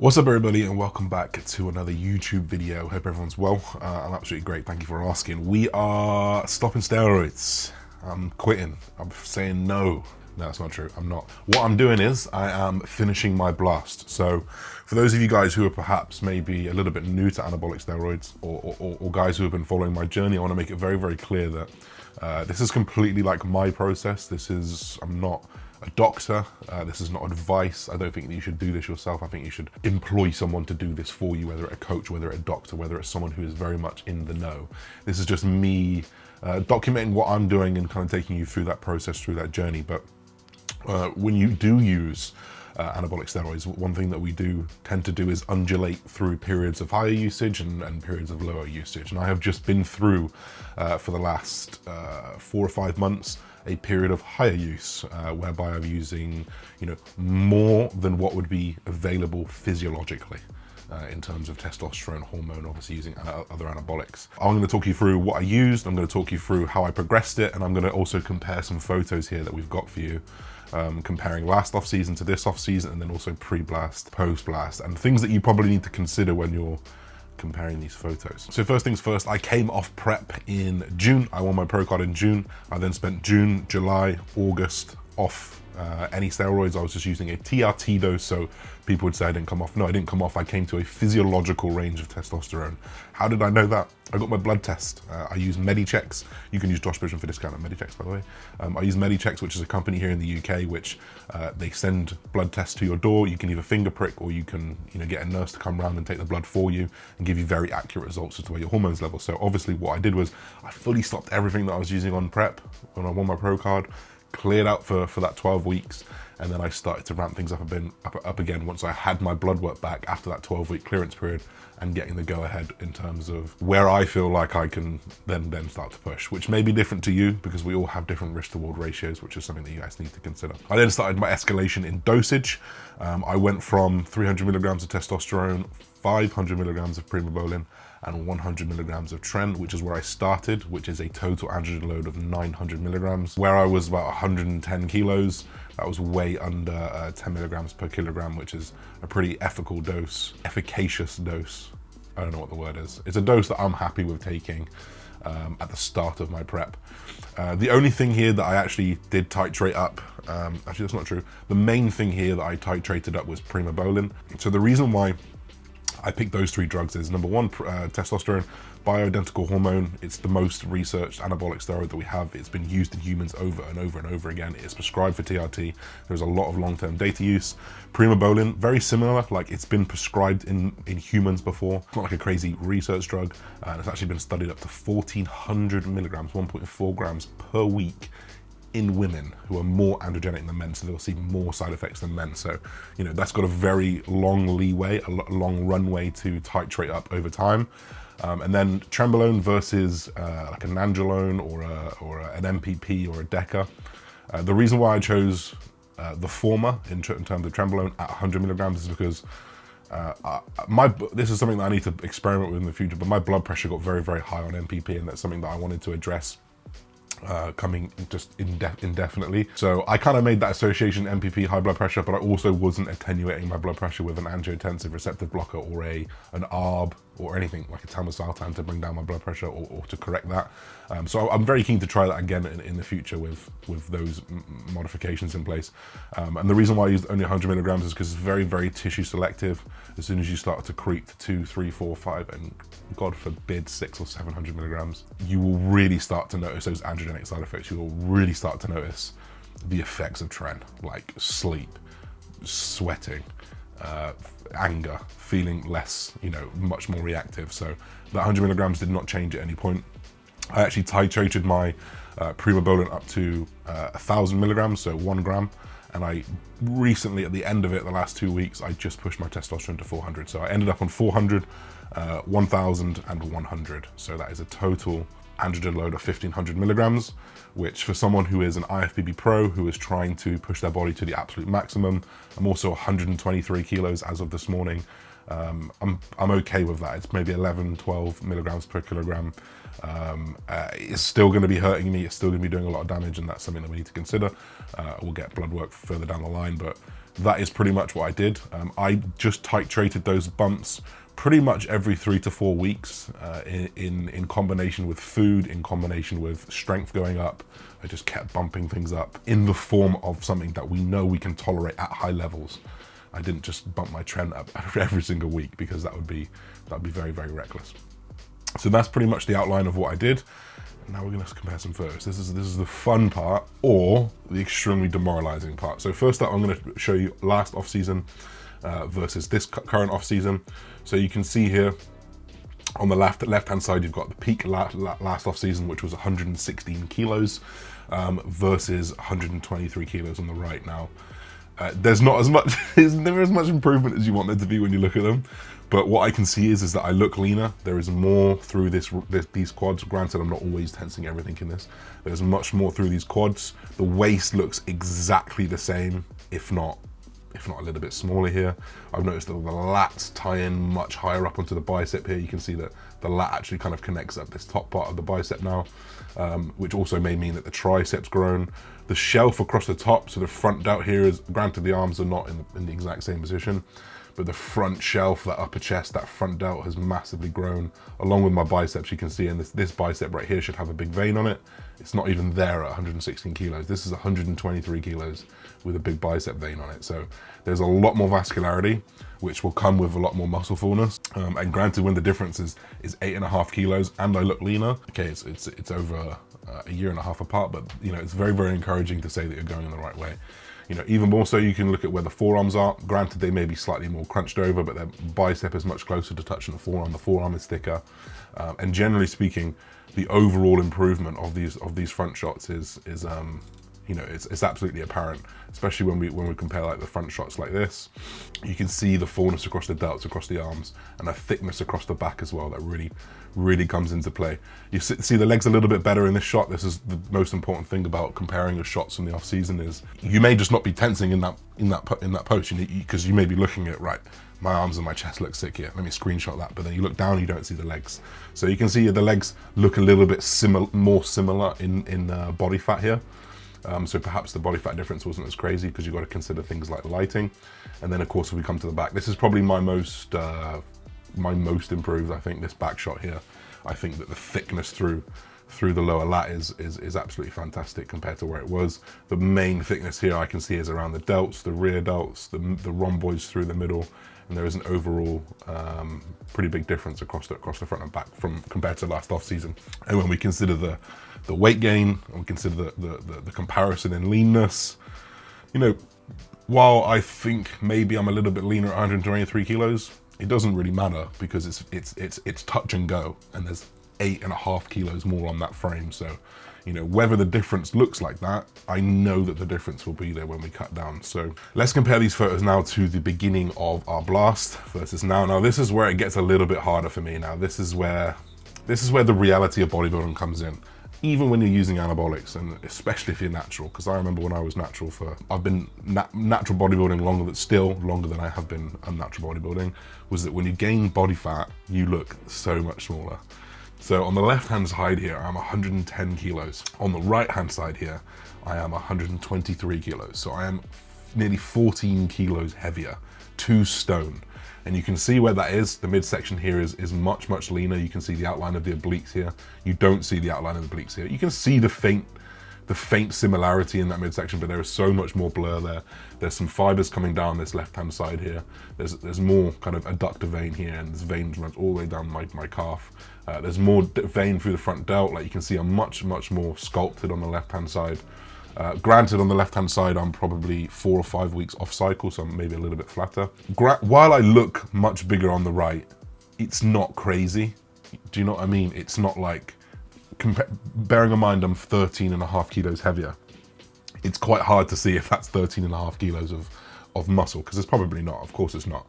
What's up everybody and welcome back to another YouTube video. Hope everyone's well. I'm absolutely great, thank you for asking. We are stopping steroids. I'm quitting. I'm saying no. No, that's not true, I'm not. What I'm doing is I am finishing my blast. So for those of you guys who are perhaps maybe a little bit new to anabolic steroids or guys who have been following my journey, I want to make it very, very clear that this is completely like my process. I'm not a doctor, this is not advice. I don't think that you should do this yourself. I think you should employ someone to do this for you, whether it's a coach, whether it's a doctor, whether it's someone who is very much in the know. This is just me documenting what I'm doing and kind of taking you through that process, through that journey. But when you do use anabolic steroids, one thing that we do tend to do is undulate through periods of higher usage and periods of lower usage. And I have just been through, for the last 4 or 5 months, a period of higher use, whereby I'm using, more than what would be available physiologically. In terms of testosterone hormone, obviously using other anabolics. I'm going to talk you through what I used, I'm going to talk you through how I progressed it, and I'm going to also compare some photos here that we've got for you, comparing last off season to this off season, and then also pre-blast, post-blast, and things that you probably need to consider when you're comparing these photos. So first things first, I came off prep in June. I won my pro card in June. I then spent June, July, August off any steroids. I was just using a TRT dose, so people would say I didn't come off. No, I didn't come off. I came to a physiological range of testosterone. How did I know that? I got my blood test. I use Medichecks. You can use Josh Bridgman for discount at Medichecks, by the way. I use Medichecks, which is a company here in the UK, which they send blood tests to your door. You can either finger prick or you can get a nurse to come around and take the blood for you and give you very accurate results as to where your hormones level. So obviously what I did was I fully stopped everything that I was using on prep when I won my pro card, cleared out for that 12 weeks, and then I started to ramp things up again once I had my blood work back after that 12-week clearance period and getting the go ahead in terms of where I feel like I can then start to push, which may be different to you because we all have different risk to reward ratios, which is something that you guys need to consider. I then started my escalation in dosage. I went from 300 milligrams of testosterone, 500 milligrams of primobolan, and 100 milligrams of tren, which is where I started, which is a total androgen load of 900 milligrams. Where I was about 110 kilos, that was way under 10 milligrams per kilogram, which is a pretty efficacious dose. I don't know what the word is. It's a dose that I'm happy with taking at the start of my prep. The only thing here that I actually did titrate up, actually that's not true. The main thing here that I titrated up was primobolan. So the reason why I picked those 3 drugs is number 1, testosterone, bioidentical hormone. It's the most researched anabolic steroid that we have. It's been used in humans over and over and over again. It's prescribed for TRT. There's a lot of long-term data use. Primobolan, very similar, like it's been prescribed in humans before. It's not like a crazy research drug, and it's actually been studied up to 1,400 milligrams, 1.4 grams per week in women who are more androgenic than men, so they'll see more side effects than men. So, that's got a very long leeway, a long runway to titrate up over time. And then trenbolone versus like a nandrolone or an MPP or a DECA. The reason why I chose the former in terms of trenbolone at 100 milligrams is because this is something that I need to experiment with in the future, but my blood pressure got very, very high on MPP, and that's something that I wanted to address coming just indefinitely. So I kind of made that association MPP, high blood pressure, but I also wasn't attenuating my blood pressure with an angiotensin receptor blocker or an ARB or anything like a telmisartan to bring down my blood pressure or to correct that. So I'm very keen to try that again in the future with those modifications in place. And the reason why I used only 100 milligrams is because it's very, very tissue selective. As soon as you start to creep to 2, 3, 4, 5, and God forbid 600 or 700 milligrams, you will really start to notice those androgenic side effects. You will really start to notice the effects of tren, like sleep, sweating, anger, feeling less, much more reactive. So that 100 milligrams did not change at any point. I actually titrated my primobolan up to 1,000 milligrams, so 1 gram. And I recently, at the end of it, the last 2 weeks, I just pushed my testosterone to 400. So I ended up on 400, 1,000 and 100. So that is a total androgen load of 1,500 milligrams, which for someone who is an IFBB pro, who is trying to push their body to the absolute maximum, I'm also 123 kilos as of this morning. I'm okay with that. It's maybe 11, 12 milligrams per kilogram. It's still going to be hurting me. It's still going to be doing a lot of damage, and that's something that we need to consider. We'll get blood work further down the line, but that is pretty much what I did. I just titrated those bumps pretty much every 3 to 4 weeks in combination with food, in combination with strength going up. I just kept bumping things up in the form of something that we know we can tolerate at high levels. I didn't just bump my trend up every single week, because that would be very, very reckless. So that's pretty much the outline of what I did. Now we're going to compare some photos. This is the fun part, or the extremely demoralizing part. So first up, I'm going to show you last off season versus this current off season. So you can see here on the left hand side, you've got the peak last off season, which was 116 kilos versus 123 kilos on the right. Now there's not as much, there's never as much improvement as you want there to be when you look at them. But what I can see is that I look leaner. There is more through these quads. Granted, I'm not always tensing everything in this. There's much more through these quads. The waist looks exactly the same, if not a little bit smaller here. I've noticed that the lats tie in much higher up onto the bicep here. You can see that the lat actually kind of connects up this top part of the bicep now, which also may mean that the triceps grown. The shelf across the top, so the front delt here is, granted the arms are not in the exact same position, but the front shelf, that upper chest, that front delt has massively grown, along with my biceps. You can see, and this bicep right here should have a big vein on it. It's not even there at 116 kilos. This is 123 kilos with a big bicep vein on it. So there's a lot more vascularity, which will come with a lot more muscle fullness. And granted, when the difference is 8.5 kilos and I look leaner, okay, it's over a year and a half apart, but you know, it's very, very encouraging to say that you're going in the right way. You know, even more so, you can look at where the forearms are. Granted, they may be slightly more crunched over, but their bicep is much closer to touching the forearm. The forearm is thicker. And generally speaking, the overall improvement of these front shots is you know, it's absolutely apparent, especially when we compare like the front shots like this. You can see the fullness across the delts, across the arms, and a thickness across the back as well that really comes into play. You see the legs a little bit better in this shot. This is the most important thing about comparing your shots from the off season, is you may just not be tensing in that pose, because you may be looking at, right, my arms and my chest look sick here, let me screenshot that, but then you look down, you don't see the legs. So you can see the legs look a little bit more similar in body fat here. So perhaps the body fat difference wasn't as crazy, because you've got to consider things like lighting. And then of course, if we come to the back, this is probably my most improved, I think, this back shot here. I think that the thickness through the lower lat is absolutely fantastic compared to where it was. The main thickness here I can see is around the delts, the rear delts, the rhomboids through the middle, and there is an overall pretty big difference across the front and back compared to last off season. And when we consider the weight gain, and we consider the comparison in leanness, you know, while I think maybe I'm a little bit leaner at 123 kilos, it doesn't really matter, because it's touch and go, and there's 8.5 kilos more on that frame. So, you know, whether the difference looks like that, I know that the difference will be there when we cut down. So let's compare these photos now to the beginning of our blast versus now. Now this is where it gets a little bit harder for me. Now this is where the reality of bodybuilding comes in. Even when you're using anabolics, and especially if you're natural, because I remember when I was natural I've been natural bodybuilding longer than I have been unnatural bodybuilding, was that when you gain body fat, you look so much smaller. So on the left-hand side here, I'm 110 kilos. On the right-hand side here, I am 123 kilos. So I am nearly 14 kilos heavier, 2 stone. And you can see where that is. The midsection here is much, much leaner. You can see the outline of the obliques here. You don't see the outline of the obliques here. You can see the faint similarity in that midsection, but there is so much more blur there. There's some fibers coming down this left-hand side here. There's more kind of adductor vein here, and this vein runs all the way down my calf. There's more vein through the front delt. Like you can see, I'm much, much more sculpted on the left-hand side. Granted, on the left-hand side, I'm probably 4 or 5 weeks off cycle, so I'm maybe a little bit flatter. While I look much bigger on the right, it's not crazy. Do you know what I mean? It's not like, bearing in mind I'm 13.5 kilos heavier, it's quite hard to see if that's 13.5 kilos of muscle, because it's probably not, of course it's not.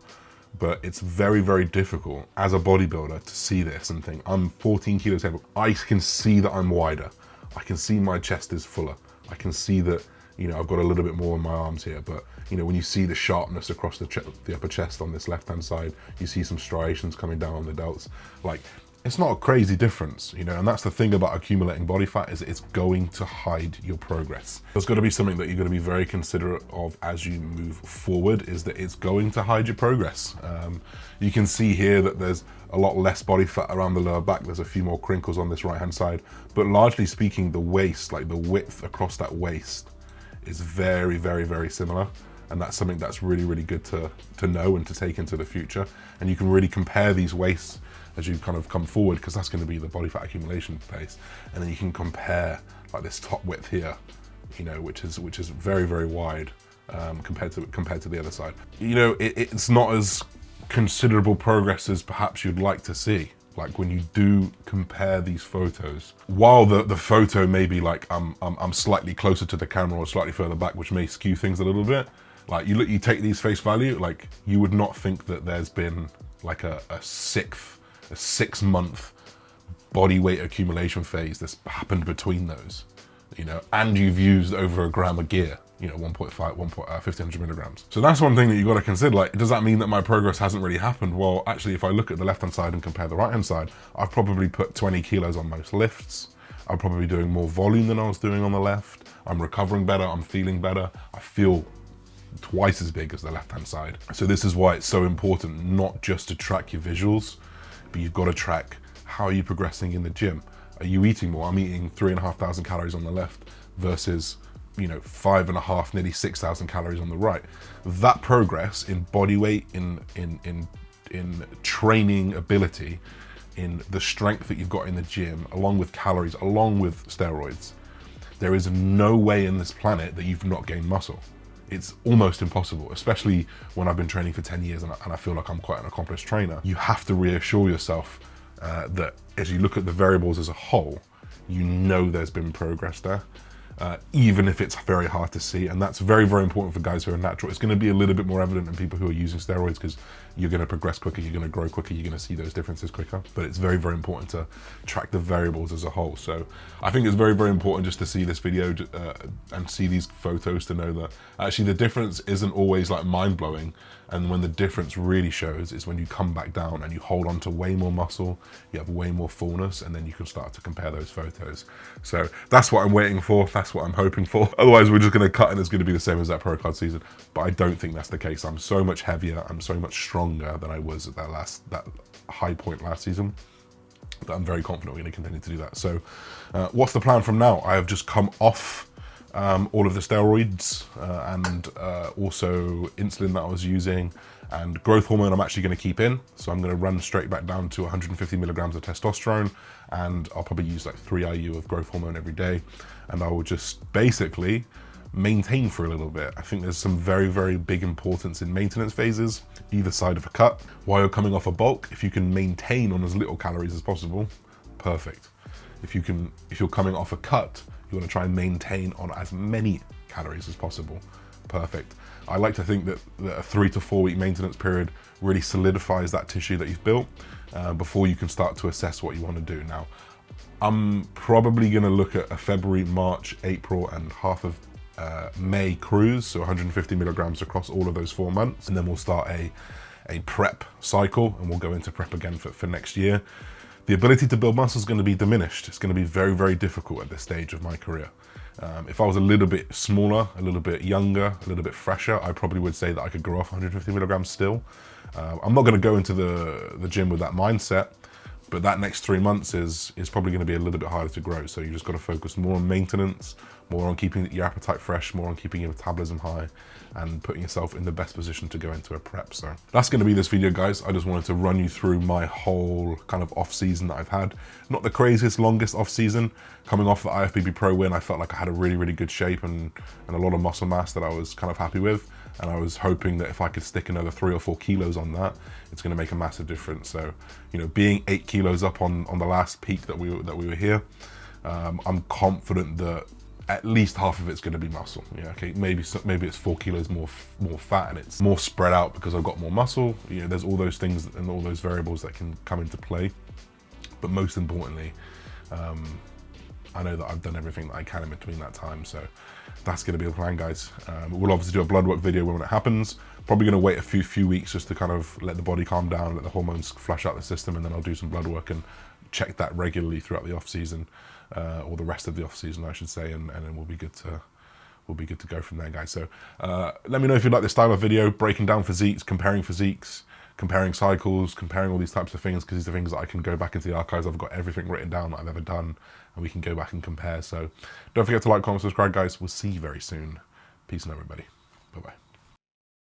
But it's very, very difficult as a bodybuilder to see this and think, I'm 14 kilos heavier. I can see that I'm wider. I can see my chest is fuller. I can see that, you know, I've got a little bit more in my arms here, but you know, when you see the sharpness across the upper chest on this left-hand side, you see some striations coming down on the delts. Like, it's not a crazy difference, you know, and that's the thing about accumulating body fat, is it's going to hide your progress. There's got to be something that you're going to be very considerate of as you move forward, is that it's going to hide your progress. You can see here that there's a lot less body fat around the lower back. There's a few more crinkles on this right hand side, but largely speaking, the waist, like the width across that waist, is very, very, very similar. And that's something that's really, really good to know and to take into the future. And you can really compare these waists as you kind of come forward, because that's going to be the body fat accumulation phase. And then you can compare like this top width here, you know, which is very, very wide compared to the other side. You know, it's not as considerable progress as perhaps you'd like to see. Like when you do compare these photos, while the photo may be like I'm slightly closer to the camera or slightly further back, which may skew things a little bit. Like you take these face value, like you would not think that there's been like a 6 month body weight accumulation phase that's happened between those, you know, and you've used over a gram of gear, you know, 1.5, milligrams. So that's one thing that you got to consider. Like, does that mean that my progress hasn't really happened? Well, actually, if I look at the left-hand side and compare the right-hand side, I've probably put 20 kilos on most lifts. I'm probably doing more volume than I was doing on the left. I'm recovering better. I'm feeling better. I feel twice as big as the left-hand side. So this is why it's so important not just to track your visuals, but you've got to track how you're progressing in the gym. Are you eating more? I'm eating 3,500 calories on the left versus, you know, 5,500, nearly 6,000 calories on the right. That progress in body weight, in training ability, in the strength that you've got in the gym, along with calories, along with steroids, there is no way in this planet that you've not gained muscle. It's almost impossible, especially when I've been training for 10 years and I feel like I'm quite an accomplished trainer. You have to reassure yourself that as you look at the variables as a whole, you know there's been progress there, even if it's very hard to see. And that's very, very important for guys who are natural. It's going to be a little bit more evident in people who are using steroids, because you're going to progress quicker, you're going to grow quicker, you're going to see those differences quicker. But it's very, very important to track the variables as a whole. So I think it's very, very important just to see this video and see these photos to know that actually the difference isn't always like mind-blowing. And when the difference really shows is when you come back down and you hold on to way more muscle, you have way more fullness, and then you can start to compare those photos. So that's what I'm waiting for. That's what I'm hoping for. Otherwise, we're just going to cut and it's going to be the same as that pro card season. But I don't think that's the case. I'm so much heavier. I'm so much stronger than I was at that high point last season, that I'm very confident we're going to continue to do that. So what's the plan from now? I have just come off all of the steroids and also insulin that I was using, and growth hormone I'm actually going to keep in. So I'm going to run straight back down to 150 milligrams of testosterone, and I'll probably use like 3 IU of growth hormone every day, and I will just basically maintain for a little bit. I think there's some very, very big importance in maintenance phases, either side of a cut. While you're coming off a bulk, if you can maintain on as little calories as possible, perfect. If you're coming off a cut, you want to try and maintain on as many calories as possible, perfect. I like to think that a 3 to 4 week maintenance period really solidifies that tissue that you've built before you can start to assess what you want to do. Now, I'm probably going to look at a February, March, April, and half of May cruise, so 150 milligrams across all of those 4 months, and then we'll start a prep cycle, and we'll go into prep again for next year. The ability to build muscle is going to be diminished. It's going to be very, very difficult at this stage of my career. If I was a little bit smaller, a little bit younger, a little bit fresher, I probably would say that I could grow off 150 milligrams still. I'm not going to go into the gym with that mindset, but that next 3 months is probably going to be a little bit harder to grow. So you just got to focus more on maintenance, more on keeping your appetite fresh, more on keeping your metabolism high, and putting yourself in the best position to go into a prep. So that's going to be this video, guys. I just wanted to run you through my whole kind of off season that I've had. Not the craziest, longest off season. Coming off the IFBB Pro win, I felt like I had a really, really good shape and a lot of muscle mass that I was kind of happy with. And I was hoping that if I could stick another 3 or 4 kilos on that, it's going to make a massive difference. So, you know, being 8 kilos up on the last peak that we were here, I'm confident that at least half of it's going to be muscle. Yeah, okay, maybe it's 4 kilos more fat and it's more spread out because I've got more muscle. You know, there's all those things and all those variables that can come into play. But most importantly, I know that I've done everything that I can in between that time. So that's going to be the plan, guys. We'll obviously do a blood work video when it happens. Probably going to wait a few weeks just to kind of let the body calm down, let the hormones flush out the system, and then I'll do some blood work and check that regularly throughout the off season, or the rest of the off season, I should say, and then we'll be good to go from there, guys. So let me know if you like this style of video, breaking down physiques, comparing cycles, comparing all these types of things, because these are things that I can go back into the archives. I've got everything written down that I've ever done, and we can go back and compare. So don't forget to like, comment, subscribe, guys. We'll see you very soon. Peace and everybody. Bye-bye.